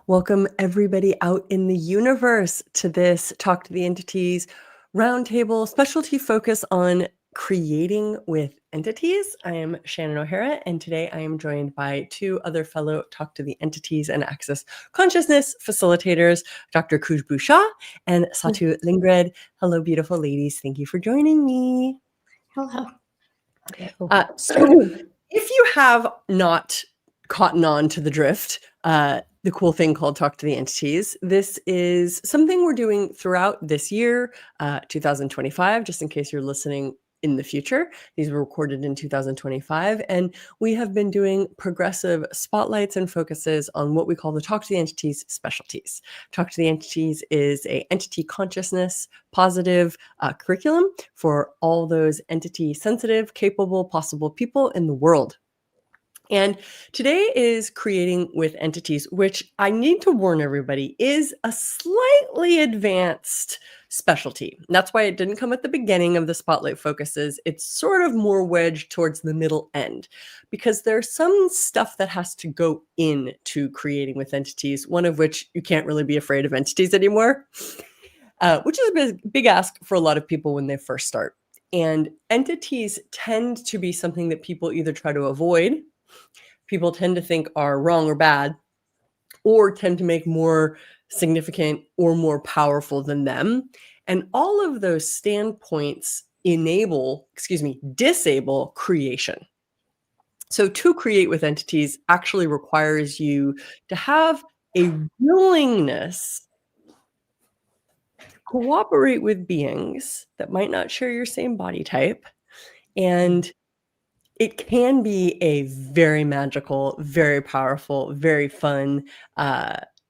Welcome everybody out in the universe to this Talk to the Entities roundtable specialty focus on creating with entities. I am Shannon O'Hara, and today I am joined by two other fellow Talk to the Entities and Access Consciousness facilitators, Dr. Khushboo Shah and Satu Lindgren. Hello, beautiful ladies. Thank you for joining me. Hello. So if you have not caught on to the drift, the cool thing called Talk to the Entities, this is something we're doing throughout this year, 2025, just in case you're listening in the future. These were recorded in 2025, and we have been doing progressive spotlights and focuses on what we call the Talk to the Entities specialties. Talk to the Entities is a entity consciousness positive curriculum for all those entity sensitive, capable, possible people in the world. And today is creating with entities, which I need to warn everybody is a slightly advanced specialty. And that's why it didn't come at the beginning of the spotlight focuses. It's sort of more wedged towards the middle end because there's some stuff that has to go into creating with entities, one of which you can't really be afraid of entities anymore, which is a big ask for a lot of people when they first start. And entities tend to be something that people either try to avoid, people tend to think are wrong or bad, or tend to make more significant or more powerful than them. And all of those standpoints disable creation. So to create with entities actually requires you to have a willingness to cooperate with beings that might not share your same body type, and it can be a very magical, very powerful, very fun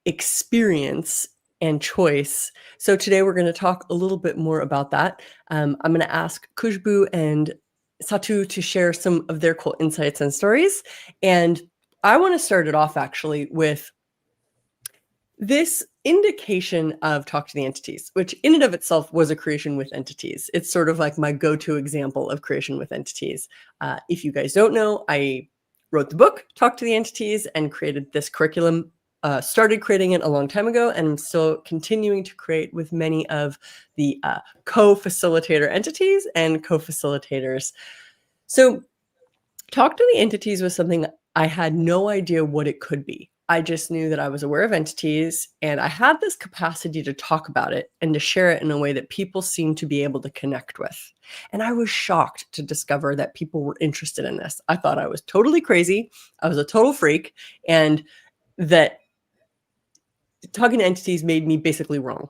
experience and choice. So today we're going to talk a little bit more about that. I'm going to ask Khushboo and Satu to share some of their cool insights and stories. And I want to start it off actually with this indication of Talk to the Entities, which in and of itself was a creation with entities. It's sort of like my go-to example of creation with entities. If you guys don't know, I wrote the book, Talk to the Entities, and created this curriculum. Started creating it a long time ago, and I'm still continuing to create with many of the co-facilitator entities and co-facilitators. So Talk to the Entities was something that I had no idea what it could be. I just knew that I was aware of entities, and I had this capacity to talk about it and to share it in a way that people seemed to be able to connect with. And I was shocked to discover that people were interested in this. I thought I was totally crazy. I was a total freak, and that talking to entities made me basically wrong.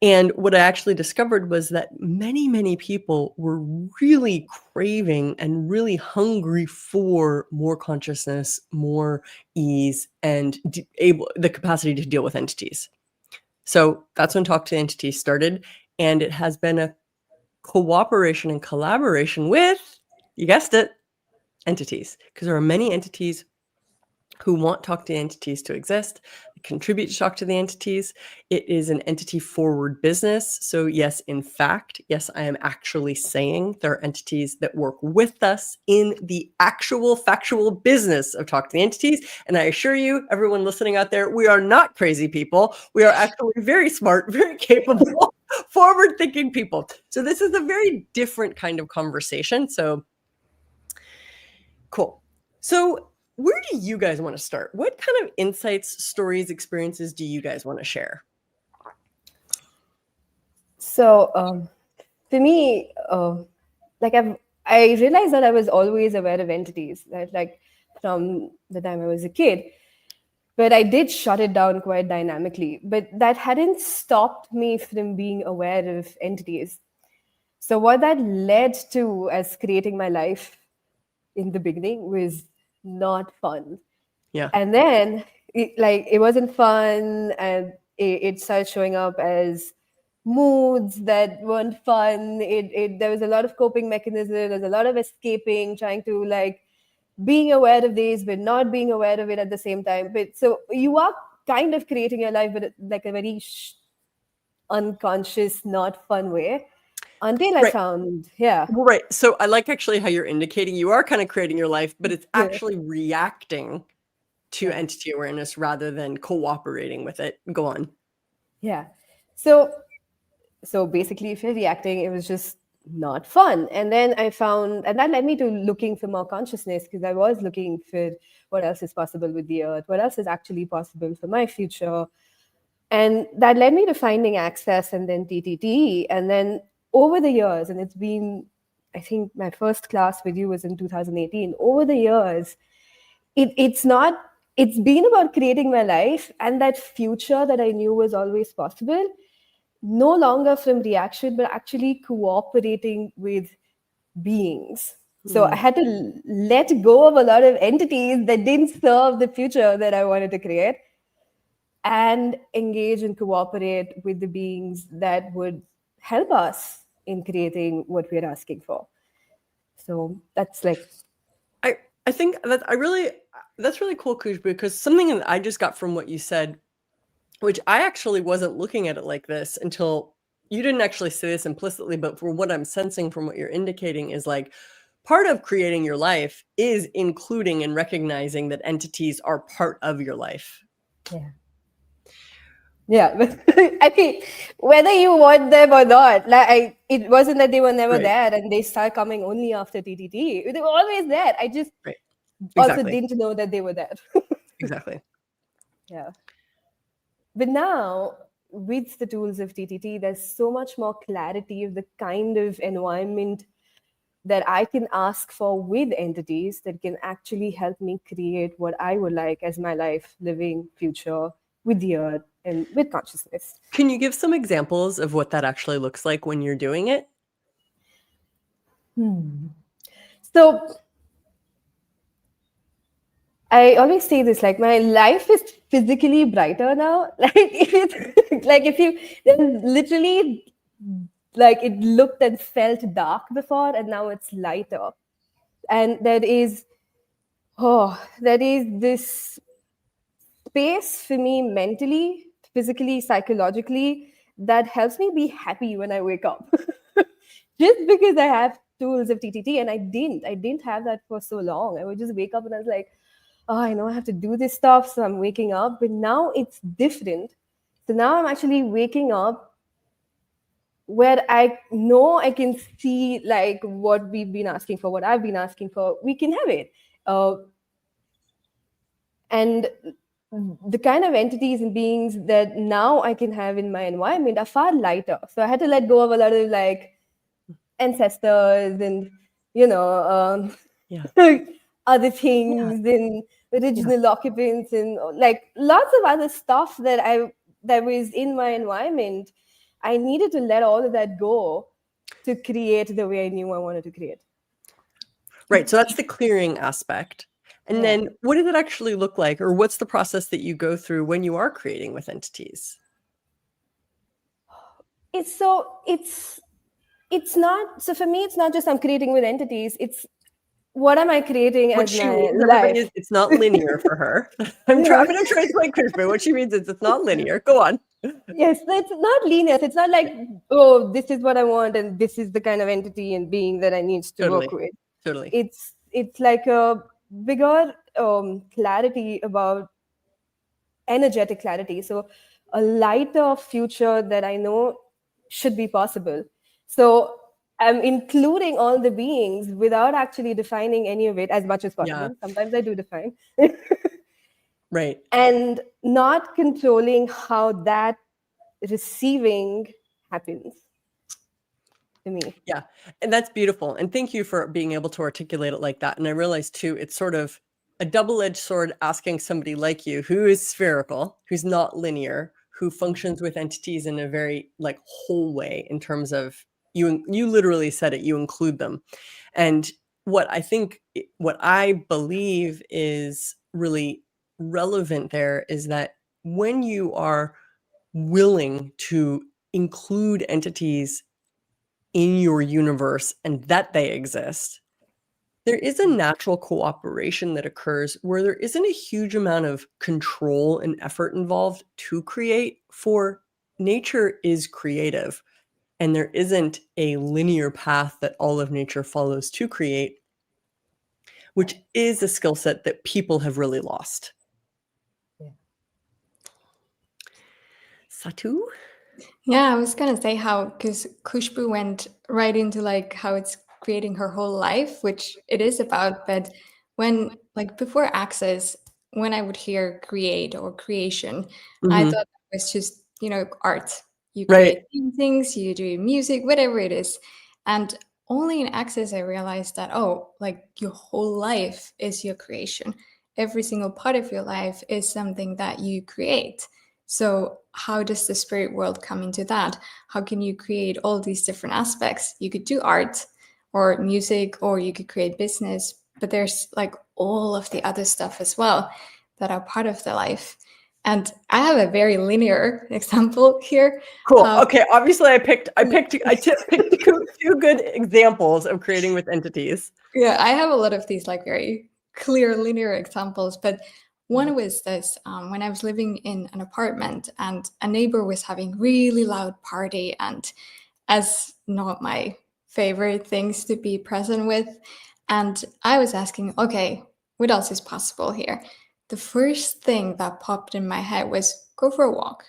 And what I actually discovered was that many, many people were really craving and really hungry for more consciousness, more ease, and the capacity to deal with entities. So that's when Talk to Entities started. And it has been a cooperation and collaboration with, you guessed it, entities. Because there are many entities who want Talk to Entities to exist, contribute to Talk to the Entities. It is an entity forward business. So yes, in fact, yes, I am actually saying there are entities that work with us in the actual factual business of Talk to the Entities. And I assure you, everyone listening out there, we are not crazy people. We are actually very smart, very capable, forward-thinking people. So this is a very different kind of conversation. So cool. So where do you guys want to start? What kind of insights, stories, experiences do you guys want to share? So for me, I realized that I was always aware of entities, right? Like from the time I was a kid. But I did shut it down quite dynamically. But that hadn't stopped me from being aware of entities. So what that led to as creating my life in the beginning was not fun. Yeah. And then it wasn't fun, and it started showing up as moods that weren't fun. There was a lot of coping mechanisms, there's a lot of escaping, trying to being aware of these but not being aware of it at the same time. But so you are kind of creating your life, but like a very unconscious, not fun way. Until I found, Right. So I like actually how you're indicating you are kind of creating your life, but it's actually reacting to entity awareness rather than cooperating with it. Go on. Yeah. So basically, if you're reacting, it was just not fun. And then I found, and that led me to looking for more consciousness, because I was looking for what else is possible with the earth, what else is actually possible for my future. And that led me to finding Access and then TTTE. And then over the years, and it's been, I think my first class with you was in 2018. Over the years, it's been about creating my life, and that future that I knew was always possible, no longer from reaction, but actually cooperating with beings. So I had to let go of a lot of entities that didn't serve the future that I wanted to create, and engage and cooperate with the beings that would help us in creating what we're asking for. So that's like, I think that's really cool, Khushboo, because something that I just got from what you said, which I actually wasn't looking at it like this until you didn't actually say this implicitly, but for what I'm sensing from what you're indicating is like part of creating your life is including and recognizing that entities are part of your life. Yeah, but I think whether you want them or not, like it wasn't that they were never there and they start coming only after TTT. They were always there. I just also didn't know that they were there. Exactly. Yeah. But now, with the tools of TTT, there's so much more clarity of the kind of environment that I can ask for with entities that can actually help me create what I would like as my life, living future with the earth and with consciousness. Can you give some examples of what that actually looks like when you're doing it? So I always say this, like my life is physically brighter now. There's literally, like it looked and felt dark before, and now it's lighter. And there is this space for me mentally, physically, psychologically, that helps me be happy when I wake up. Just because I have tools of TTT, and I didn't have that for so long. I would just wake up and I was like, oh, I know I have to do this stuff, so I'm waking up. But now it's different. So now I'm actually waking up where I know I can see like what we've been asking for, what I've been asking for. We can have it. And the kind of entities and beings that now I can have in my environment are far lighter. So I had to let go of a lot of like ancestors and, other things and original occupants and like lots of other stuff that was in my environment. I needed to let all of that go to create the way I knew I wanted to create. Right. So that's the clearing aspect. And then what does it actually look like, or what's the process that you go through when you are creating with entities? It's not, so for me, it's not just I'm creating with entities. It's what am I creating as my life? It's not linear for her. I'm going to translate Khushboo. What she means is it's not linear. Go on. Yes, it's not linear. It's not like, oh, this is what I want and this is the kind of entity and being that I need to work with. Totally. It's like a bigger clarity about energetic clarity. So a lighter future that I know should be possible. So I'm including all the beings without actually defining any of it as much as possible. Yeah. Sometimes I do define. Right. And not controlling how that receiving happens to me. Yeah. And that's beautiful. And thank you for being able to articulate it like that. And I realize too, it's sort of a double-edged sword asking somebody like you who is spherical, who's not linear, who functions with entities in a very like whole way in terms of you literally said it, you include them. And what I believe is really relevant there is that when you are willing to include entities in your universe and that they exist, there is a natural cooperation that occurs where there isn't a huge amount of control and effort involved to create, for nature is creative and there isn't a linear path that all of nature follows to create, which is a skill set that people have really lost. Satu? Yeah, I was gonna say how, because Khushboo went right into like how it's creating her whole life, which it is about. But when like before Access, when I would hear create or creation, I thought it was just, art. You Right. create paintings, you do music, whatever it is. And only in Access I realized that, oh, like your whole life is your creation. Every single part of your life is something that you create. So how does the spirit world come into that? How can you create all these different aspects? You could do art or music, or you could create business, but there's like all of the other stuff as well that are part of the life. And I have a very linear example here. Cool. Okay. Obviously, I picked two good examples of creating with entities. Yeah, I have a lot of these like very clear linear examples, but one was this when I was living in an apartment and a neighbor was having really loud party, and as not my favorite things to be present with. And I was asking, okay, what else is possible here? The first thing that popped in my head was go for a walk.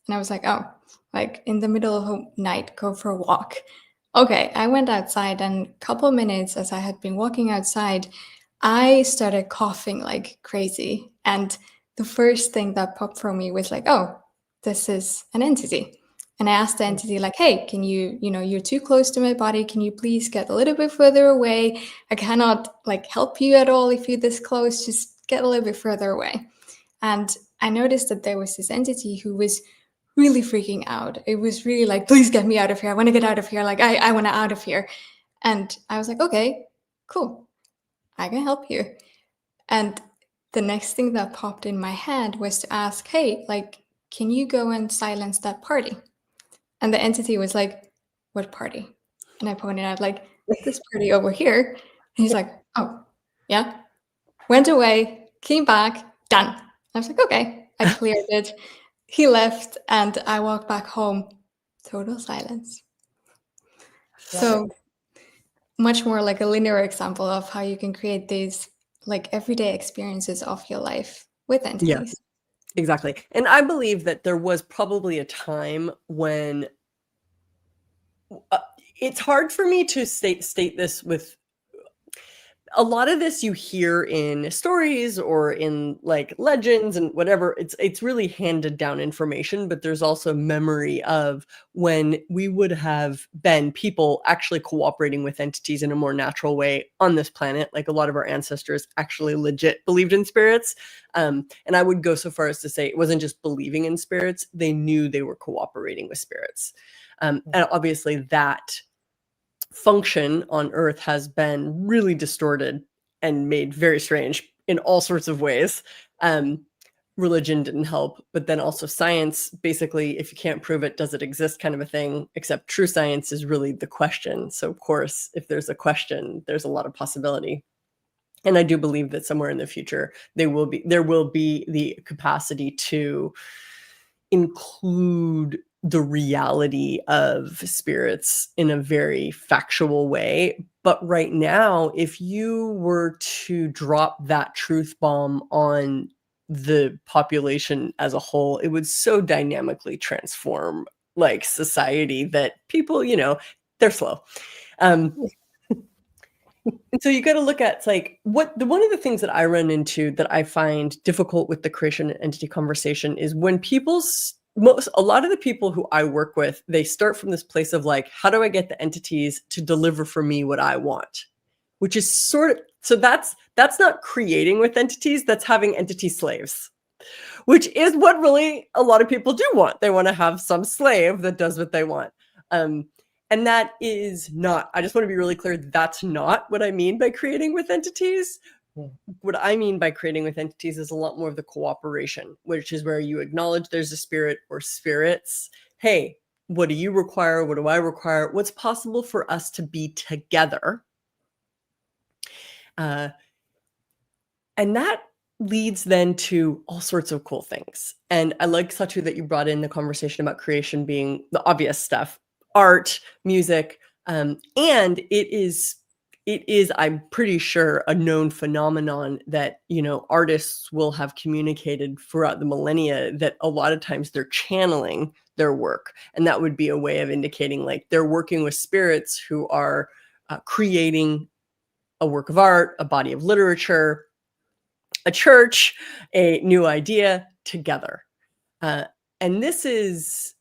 And I was like, oh, like in the middle of the night, go for a walk. Okay, I went outside, and a couple of minutes as I had been walking outside, I started coughing like crazy. And the first thing that popped for me was like, oh, this is an entity. And I asked the entity, like, hey, can you, you're too close to my body. Can you please get a little bit further away? I cannot like help you at all if you're this close. Just get a little bit further away. And I noticed that there was this entity who was really freaking out. It was really like, please get me out of here. I want to get out of here. Like, I want to out of here. And I was like, okay, cool. I can help you. And the next thing that popped in my head was to ask, hey, like, can you go and silence that party? And the entity was like, what party? And I pointed out, like, this party over here. And he's like, oh, yeah. Went away, came back, done. I was like, okay. I cleared it. He left, and I walked back home. Total silence. So much more like a linear example of how you can create these like everyday experiences of your life with entities. Yeah, exactly. And I believe that there was probably a time when it's hard for me to state this with a lot of this you hear in stories or in like legends and whatever. It's really handed down information, but there's also memory of when we would have been people actually cooperating with entities in a more natural way on this planet. Like a lot of our ancestors actually legit believed in spirits. And I would go so far as to say it wasn't just believing in spirits, they knew they were cooperating with spirits. And obviously that function on Earth has been really distorted and made very strange in all sorts of ways. Religion didn't help, but then also science, basically, if you can't prove it, does it exist kind of a thing, except true science is really the question. So of course, if there's a question, there's a lot of possibility. And I do believe that somewhere in the future, there will be the capacity to include the reality of spirits in a very factual way. But right now, if you were to drop that truth bomb on the population as a whole, it would so dynamically transform like society that people, they're slow. And so you got to look at it's like one of the things that I run into that I find difficult with the creation entity conversation is when a lot of the people who I work with, they start from this place of like, how do I get the entities to deliver for me what I want? Which is so that's not creating with entities, that's having entity slaves, which is what really a lot of people do want. They want to have some slave that does what they want. And that is not, I just want to be really clear, that's not what I mean by creating with entities. What I mean by creating with entities is a lot more of the cooperation, which is where you acknowledge there's a spirit or spirits. Hey, what do you require? What do I require? What's possible for us to be together? And that leads then to all sorts of cool things. And I like, Satu, that you brought in the conversation about creation being the obvious stuff, art, music, and it is it is, I'm pretty sure, a known phenomenon that, you know, artists will have communicated throughout the millennia that a lot of times they're channeling their work. And that would be a way of indicating like they're working with spirits who are creating a work of art, a body of literature, a church, a new idea together. And this is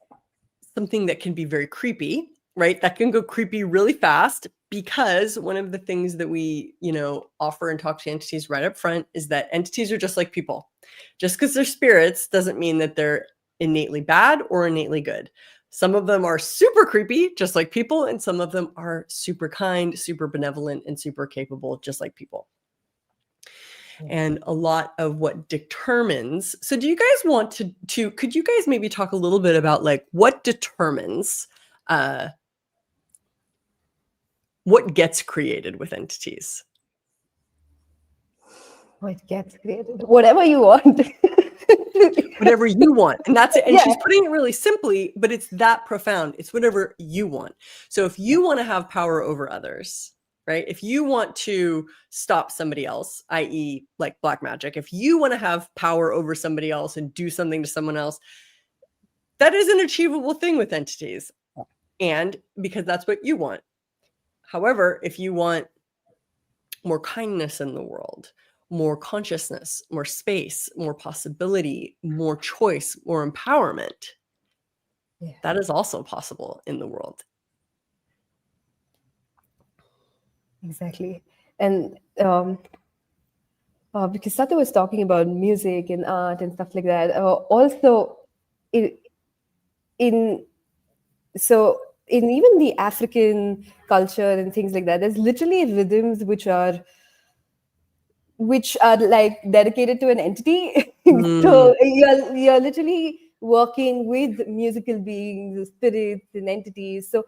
something that can be very creepy, right? That can go creepy really fast, because one of the things that we, you know, offer and talk to entities right up front is that entities are just like people. Just because they're spirits doesn't mean that they're innately bad or innately good. Some of them are super creepy, just like people, and some of them are super kind, super benevolent, and super capable, just like people. And a lot of what determines, so do you guys want to could you guys maybe talk a little bit about like what determines what gets created with entities? What gets created? Whatever you want. Whatever you want. And that's it. And Yeah. she's putting it really simply, but it's that profound. It's whatever you want. So if you want to have power over others, right? If you want to stop somebody else, i.e. like black magic, if you want to have power over somebody else and do something to someone else, that is an achievable thing with entities. And because that's what you want. However, if you want more kindness in the world, more consciousness, more space, more possibility, more choice, more empowerment, that is also possible in the world. Exactly. And because Satu was talking about music and art and stuff like that, also in even the African culture and things like that, there's literally rhythms which are like dedicated to an entity. So you're literally working with musical beings, spirits, and entities. So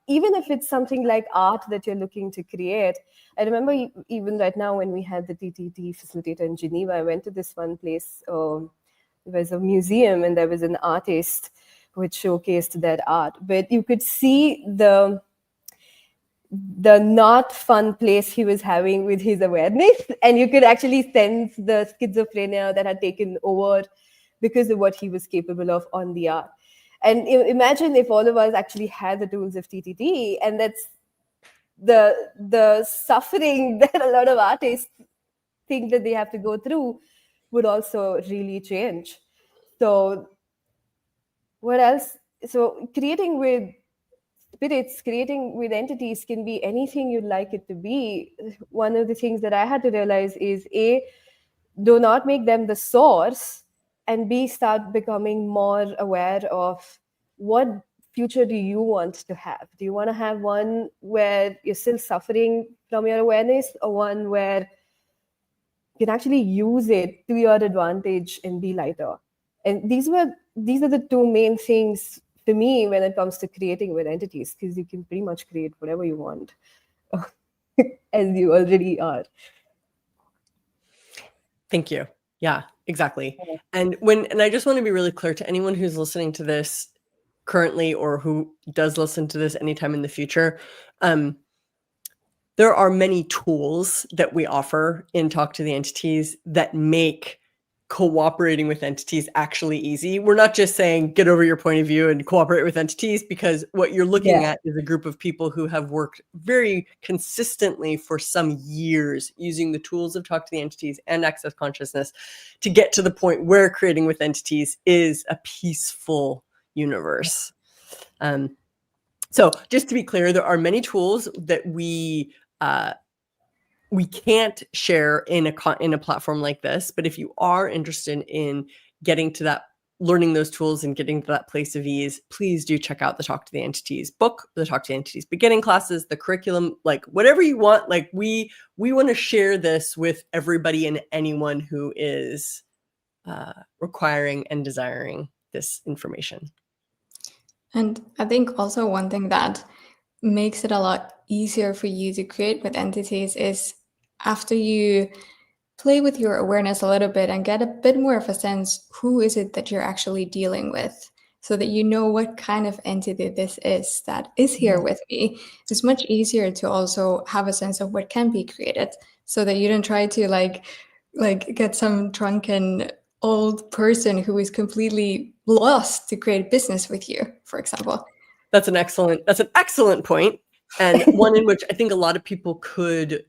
even if it's something like art that you're looking to create, I remember even right now when we had the TTTE facilitator in Geneva, I went to this one place. It was a museum, and there was an artist which showcased that art. But you could see the not fun place he was having with his awareness, and you could actually sense the schizophrenia that had taken over because of what he was capable of on the art. And imagine if all of us actually had the tools of TTT, and that's the suffering that a lot of artists think that they have to go through would also really change. So what else? So creating with spirits, creating with entities can be anything you'd like it to be. One of the things that I had to realize is A, do not make them the source, and B, start becoming more aware of what future do you want to have. Do you want to have one where you're still suffering from your awareness, or one where you can actually use it to your advantage and be lighter? And these are the two main things for me when it comes to creating with entities, because you can pretty much create whatever you want as you already are. Thank you. Yeah, exactly. And I just want to be really clear to anyone who's listening to this currently, or who does listen to this anytime in the future, there are many tools that we offer in Talk to the Entities that make cooperating with entities actually easy. We're not just saying get over your point of view and cooperate with entities, because what you're looking at is a group of people who have worked very consistently for some years using the tools of Talk to the Entities and Access Consciousness to get to the point where creating with entities is a peaceful universe. So just to be clear, there are many tools that we can't share in a platform like this. But if you are interested in getting to that, learning those tools and getting to that place of ease, please do check out the Talk to the Entities book, the Talk to the Entities beginning classes, the curriculum, like whatever you want. Like we want to share this with everybody and anyone who is requiring and desiring this information. And I think also one thing that makes it a lot easier for you to create with entities is after you play with your awareness a little bit and get a bit more of a sense, who is it that you're actually dealing with? so that you know what kind of entity this is that is here with me. It's much easier to also have a sense of what can be created, so that you don't try to like get some drunken old person who is completely lost to create business with you, for example. That's an excellent point, and one in which I think a lot of people could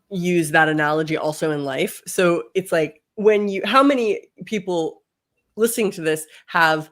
use that analogy also in life. So it's like, how many people listening to this have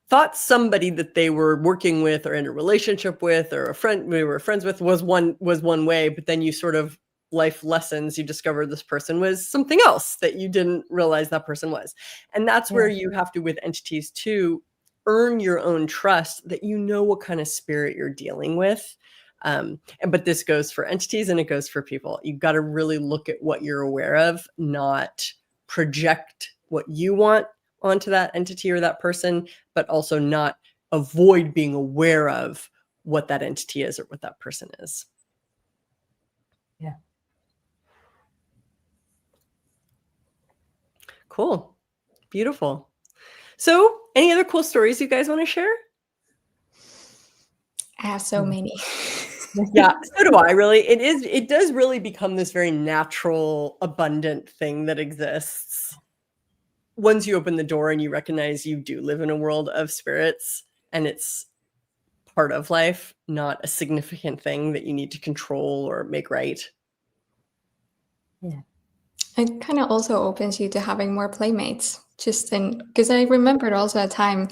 thought somebody that they were working with or in a relationship with, or a friend we were friends with, was one way, but then you sort of life lessons, you discover this person was something else that you didn't realize that person was. And that's where you have to, with entities too, earn your own trust that you know what kind of spirit you're dealing with. But this goes for entities and it goes for people. You've got to really look at what you're aware of, not project what you want onto that entity or that person, but also not avoid being aware of what that entity is or what that person is. Yeah. Cool. Beautiful. So, any other cool stories you guys want to share? I have so many. Yeah, so do I, really. It does really become this very natural, abundant thing that exists once you open the door and you recognize you do live in a world of spirits, and it's part of life, not a significant thing that you need to control or make right. Yeah. It kind of also opens you to having more playmates, because I remembered also a time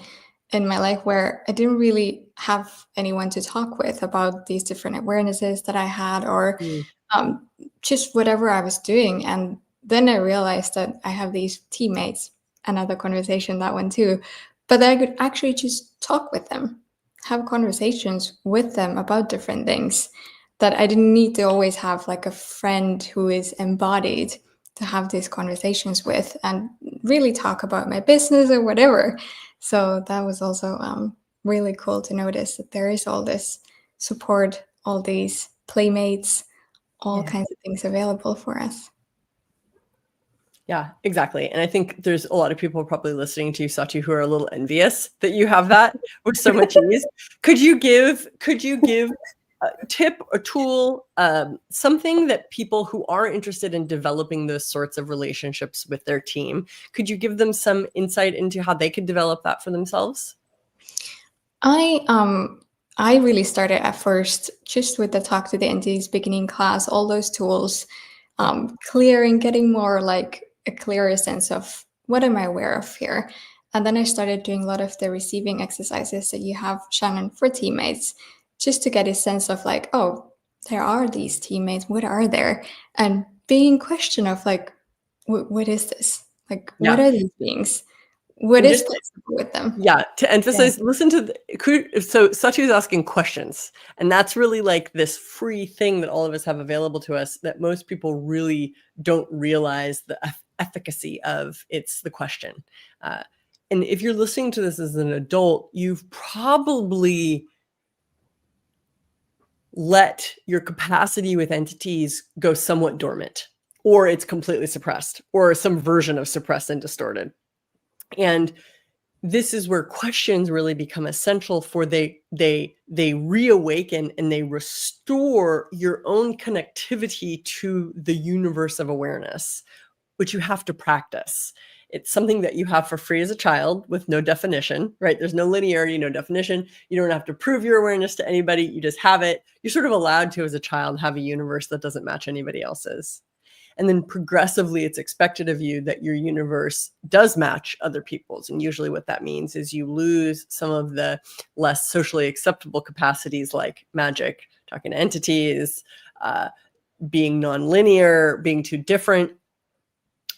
in my life where I didn't really have anyone to talk with about these different awarenesses that I had, or just whatever I was doing. And then I realized that I have these teammates, another conversation, that one too, but that I could actually just talk with them, have conversations with them about different things, that I didn't need to always have like a friend who is embodied to have these conversations with and really talk about my business or whatever. So that was also really cool to notice that there is all this support, all these playmates, all kinds of things available for us. Yeah, exactly. And I think there's a lot of people probably listening to you, Satu, who are a little envious that you have that with so much ease. Could you give a tip, a tool, something that people who are interested in developing those sorts of relationships with their team, could you give them some insight into how they could develop that for themselves? I really started at first just with the Talk to the Entities beginning class, all those tools, clearing, getting more like a clearer sense of what am I aware of here. And then I started doing a lot of the receiving exercises that you have, Shannon, for teammates, just to get a sense of like, oh, there are these teammates, what are there? And being question of like, what is this? Like, what are these beings? What And is just possible with them? Yeah, to emphasize, listen to so Satu is asking questions, and that's really like this free thing that all of us have available to us that most people really don't realize the efficacy of. It's the question. And if you're listening to this as an adult, you've probably let your capacity with entities go somewhat dormant, or it's completely suppressed, or some version of suppressed and distorted. And this is where questions really become essential, for they reawaken and they restore your own connectivity to the universe of awareness, which you have to practice. It's something that you have for free as a child with no definition, right? There's no linearity, no definition. You don't have to prove your awareness to anybody. You just have it. You're sort of allowed to, as a child, have a universe that doesn't match anybody else's. And then progressively, it's expected of you that your universe does match other people's. And usually what that means is you lose some of the less socially acceptable capacities like magic, talking to entities, being nonlinear, being too different.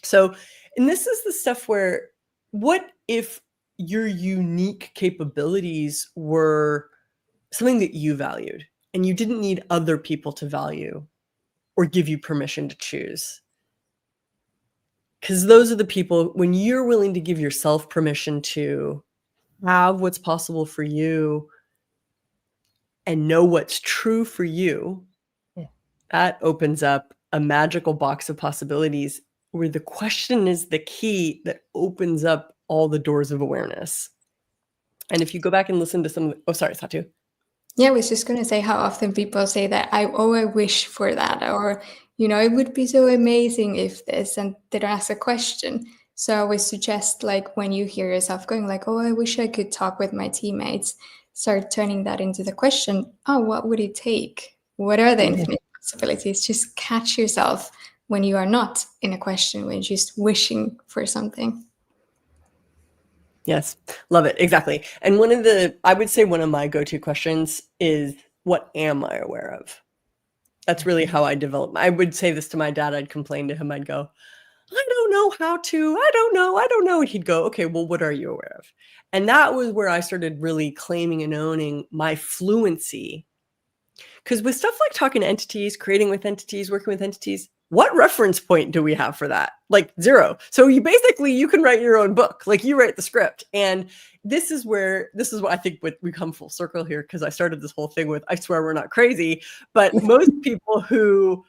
So, and this is the stuff where, what if your unique capabilities were something that you valued and you didn't need other people to value or give you permission to choose? Because those are the people, when you're willing to give yourself permission to have what's possible for you and know what's true for you, that opens up a magical box of possibilities where the question is the key that opens up all the doors of awareness. And if you go back and listen to some, oh, sorry, Satu. Yeah, I was just going to say how often people say that, I wish for that, or, it would be so amazing if this, and they don't ask a question. So I always suggest, like, when you hear yourself going like, oh, I wish I could talk with my teammates, start turning that into the question, oh, what would it take? What are the infinite possibilities? Just catch yourself when you are not in a question, when you're just wishing for something. Yes, love it. Exactly. And I would say one of my go-to questions is, what am I aware of? That's really how I develop. I would say this to my dad. I'd complain to him. I'd go, I don't know how to, I don't know. And he'd go, okay, well, what are you aware of? And that was where I started really claiming and owning my fluency. Because with stuff like talking to entities, creating with entities, working with entities, what reference point do we have for that? Like 0. So you can write your own book, like you write the script. And this is what I think we come full circle here, because I started this whole thing with, I swear we're not crazy, but most people who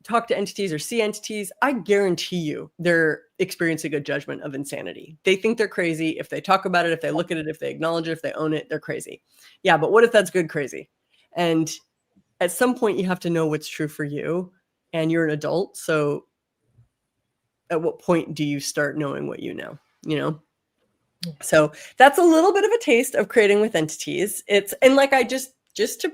talk to entities or see entities, I guarantee you they're experiencing a judgment of insanity. They think they're crazy. If they talk about it, if they look at it, if they acknowledge it, if they own it, they're crazy. Yeah, but what if that's good crazy? And at some point you have to know what's true for you, and you're an adult. So at what point do you start knowing what you know? So that's a little bit of a taste of creating with entities. And like I just to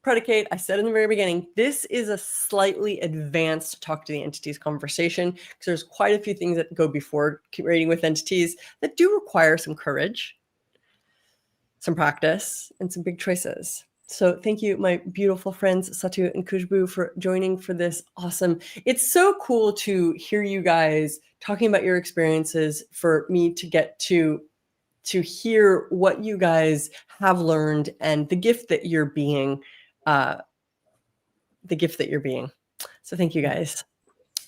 predicate, I said in the very beginning, this is a slightly advanced talk to the entities conversation, because there's quite a few things that go before creating with entities that do require some courage, some practice, and some big choices. So thank you, my beautiful friends, Satu and Khushboo, for joining for this awesome. It's so cool to hear you guys talking about your experiences, for me to get to hear what you guys have learned and the gift that you're being. So thank you guys.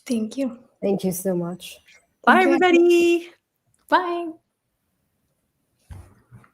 Thank you. Thank you so much. Bye, everybody. Bye.